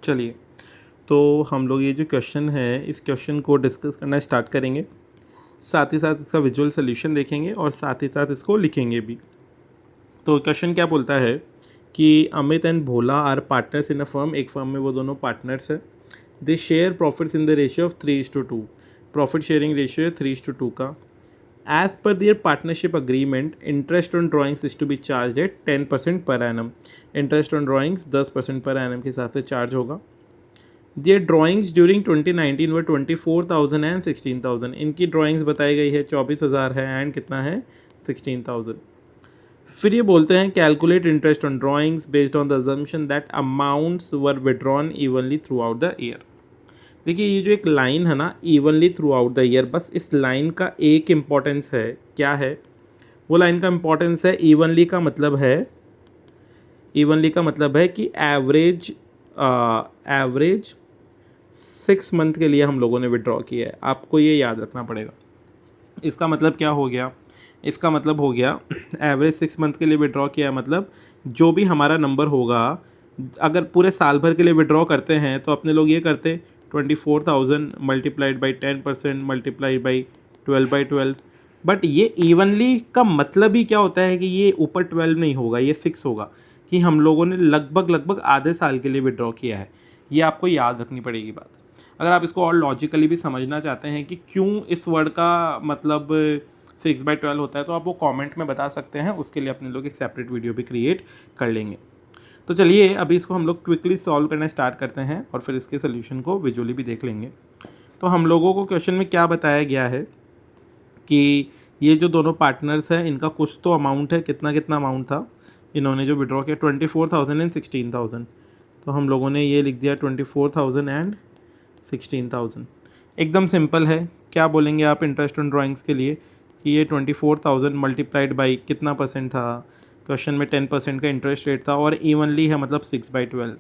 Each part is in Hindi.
चलिए, तो हम लोग ये जो क्वेश्चन है इस क्वेश्चन को डिस्कस करना स्टार्ट करेंगे, साथ ही साथ इसका विजुअल सोल्यूशन देखेंगे और साथ ही साथ इसको लिखेंगे भी। तो क्वेश्चन क्या बोलता है कि Amit and Bhola are partners in a firm, एक फर्म में वो दोनों पार्टनर्स हैं। They share profits in the ratio of 3:2, profit sharing ratio है 3:2 का। As per their partnership agreement, interest on drawings is to be charged at 10% per annum. Interest on drawings 10% per annum के हिसाब से चार्ज होगा। दियर ड्राइंग्स ड्यूरिंग 2019 व 24,000 एंड 16,000, इनकी ड्राइंग्स बताई गई है 24,000 है एंड कितना है 16,000। फिर ये बोलते हैं calculate interest on drawings based on the assumption that amounts were withdrawn evenly through out the year. देखिए ये जो एक लाइन है ना, evenly through out the year, बस इस लाइन का एक इम्पॉर्टेंस है। क्या है वो लाइन का इम्पॉर्टेंस है? इवनली का मतलब है, इवनली का मतलब है कि एवरेज 6 मंथ के लिए हम लोगों ने विड्रॉ किया है। आपको ये याद रखना पड़ेगा। इसका मतलब क्या हो गया? इसका मतलब हो गया एवरेज 6 मंथ के लिए विड्रॉ किया है, मतलब जो भी हमारा नंबर होगा, अगर पूरे साल भर के लिए विड्रॉ करते हैं तो अपने लोग ये करते 24,000 multiplied by 10% multiplied by 12/12। But ये इवनली का मतलब ही क्या होता है कि ये ऊपर 12 नहीं होगा, ये फिक्स होगा कि हम लोगों ने लगभग आधे साल के लिए विड्रॉ किया है। ये आपको याद रखनी पड़ेगी बात। अगर आप इसको और लॉजिकली भी समझना चाहते हैं कि क्यों इस वर्ड का मतलब 6/12 होता है, तो आप वो कमेंट में बता सकते हैं। उसके लिए अपने लोग एक सेपरेट वीडियो भी क्रिएट कर लेंगे। तो चलिए अभी इसको हम लोग क्विकली सॉल्व करना स्टार्ट करते हैं और फिर इसके सोल्यूशन को विजुअली भी देख लेंगे। तो हम लोगों को क्वेश्चन में क्या बताया गया है कि ये जो दोनों पार्टनर्स हैं इनका कुछ तो अमाउंट है। कितना कितना अमाउंट था इन्होंने जो विड्रॉ किया? 24,000 एंड 16,000। तो हम लोगों ने ये लिख दिया 24,000 एंड 16,000। एकदम सिंपल है। क्या बोलेंगे आप इंटरेस्ट ऑन ड्राइंग्स के लिए कि ये 24,000 मल्टीप्लाइड बाई कितना परसेंट था? क्वेश्चन में 10% का इंटरेस्ट रेट था और इवनली है मतलब 6/12।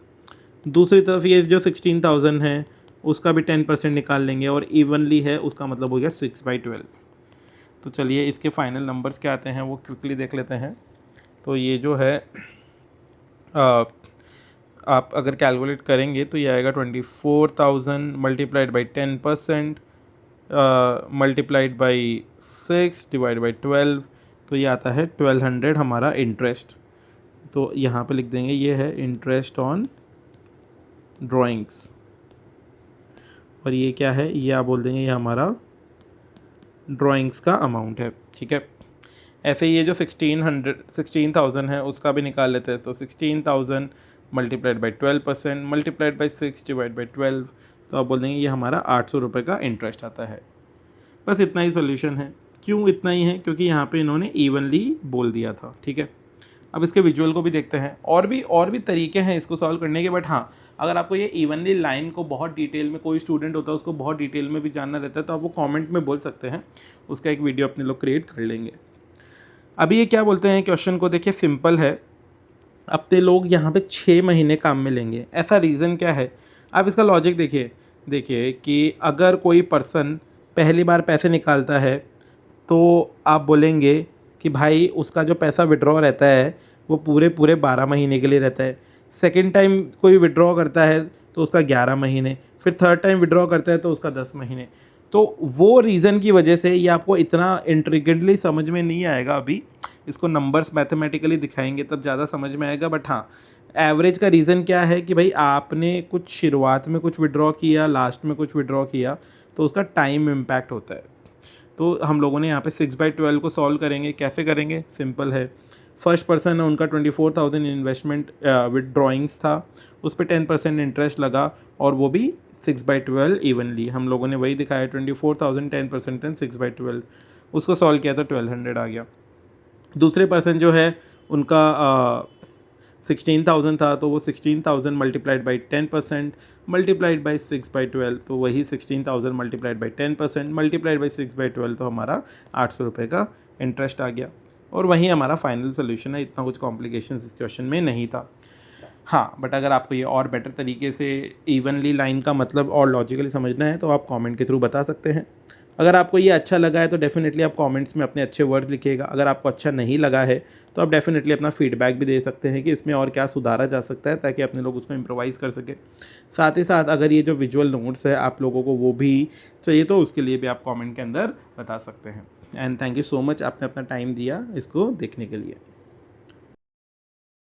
दूसरी तरफ ये जो 16,000 है उसका भी 10% निकाल लेंगे और इवनली है, उसका मतलब हो गया 6/12। तो चलिए इसके फाइनल नंबर्स क्या आते हैं वो क्विकली देख लेते हैं। तो ये जो है आप अगर कैलकुलेट करेंगे तो ये आएगा 24,000 multiplied by 10% multiplied by 6 divide by 12, तो ये आता है 1200 हमारा इंटरेस्ट। तो यहाँ पे लिख देंगे ये है इंटरेस्ट ऑन ड्राइंग्स। और ये क्या है? ये आप बोल देंगे ये हमारा ड्राइंग्स का अमाउंट है। ठीक है, ऐसे ये जो 16,000 है उसका भी निकाल लेते हैं। तो 16,000 multiplied by 12% multiplied by 6 divide by 12, तो आप बोल देंगे ये हमारा 800 रुपये का इंटरेस्ट आता है। बस इतना ही सोल्यूशन है। क्यों इतना ही है? क्योंकि यहाँ पे इन्होंने इवनली बोल दिया था। ठीक है, अब इसके विजुअल को भी देखते हैं। और भी तरीके हैं इसको सॉल्व करने के, बट हाँ, अगर आपको ये इवनली लाइन को बहुत डिटेल में, कोई स्टूडेंट होता है उसको बहुत डिटेल में भी जानना रहता है, तो आप वो कमेंट में बोल सकते हैं। उसका एक वीडियो अपने लोग क्रिएट कर लेंगे। अभी ये क्या बोलते हैं क्वेश्चन को देखिए, सिंपल है। अपने लोग यहाँ पे 6 महीने काम में लेंगे। ऐसा रीज़न क्या है? आप इसका लॉजिक देखिए कि अगर कोई पर्सन पहली बार पैसे निकालता है तो आप बोलेंगे कि भाई उसका जो पैसा विड्रॉ रहता है वो पूरे 12 महीने के लिए रहता है। सेकेंड टाइम कोई विड्रॉ करता है तो उसका 11 महीने, फिर थर्ड टाइम विड्रॉ करता है तो उसका 10 महीने। तो वो रीज़न की वजह से ये आपको इतना इंट्रिकेटली समझ में नहीं आएगा। अभी इसको नंबर्स मैथमेटिकली दिखाएंगे तब ज़्यादा समझ में आएगा। बट हाँ, एवरेज का रीज़न क्या है कि भाई आपने कुछ शुरुआत में कुछ विड्रॉ किया, लास्ट में कुछ विड्रॉ किया, तो उसका टाइम इम्पैक्ट होता है। तो हम लोगों ने यहाँ पे 6/12 को सॉल्व करेंगे। कैसे करेंगे? सिंपल है। फर्स्ट पर्सन है उनका 24,000 इन्वेस्टमेंट विद ड्राइंग्स था, उस पर 10% इंटरेस्ट लगा और वो भी 6/12 इवनली। हम लोगों ने वही दिखाया 24,000 10% एंड 6/12, उसको सॉल्व किया तो 1200 आ गया। दूसरे पर्सन जो है उनका 16,000 था, तो वो 16,000 मल्टीप्लाइड बाई 10% मल्टीप्लाइड बाई 6/12, तो वही 16,000 मल्टीप्लाइड बाई 10% मल्टीप्लाइड बाई 6/12, तो हमारा 800 रुपये का इंटरेस्ट आ गया। और वही हमारा फाइनल सोल्यूशन है। इतना कुछ कॉम्प्लिकेशन इस क्वेश्चन में नहीं था। हाँ, बट अगर आपको ये और बेटर तरीके से इवनली लाइन का मतलब और लॉजिकली समझना है तो आप कमेंट के थ्रू बता सकते हैं। अगर आपको ये अच्छा लगा है तो डेफिनेटली आप कमेंट्स में अपने अच्छे वर्ड्स लिखिएगा। अगर आपको अच्छा नहीं लगा है तो आप डेफिनेटली अपना फीडबैक भी दे सकते हैं कि इसमें और क्या सुधारा जा सकता है, ताकि अपने लोग उसको इम्प्रोवाइज़ कर सकें। साथ ही साथ अगर ये जो विजुअल नोट्स है आप लोगों को वो भी चाहिए तो उसके लिए भी आप कमेंट के अंदर बता सकते हैं। And thank you so much, आपने अपना टाइम दिया इसको देखने के लिए।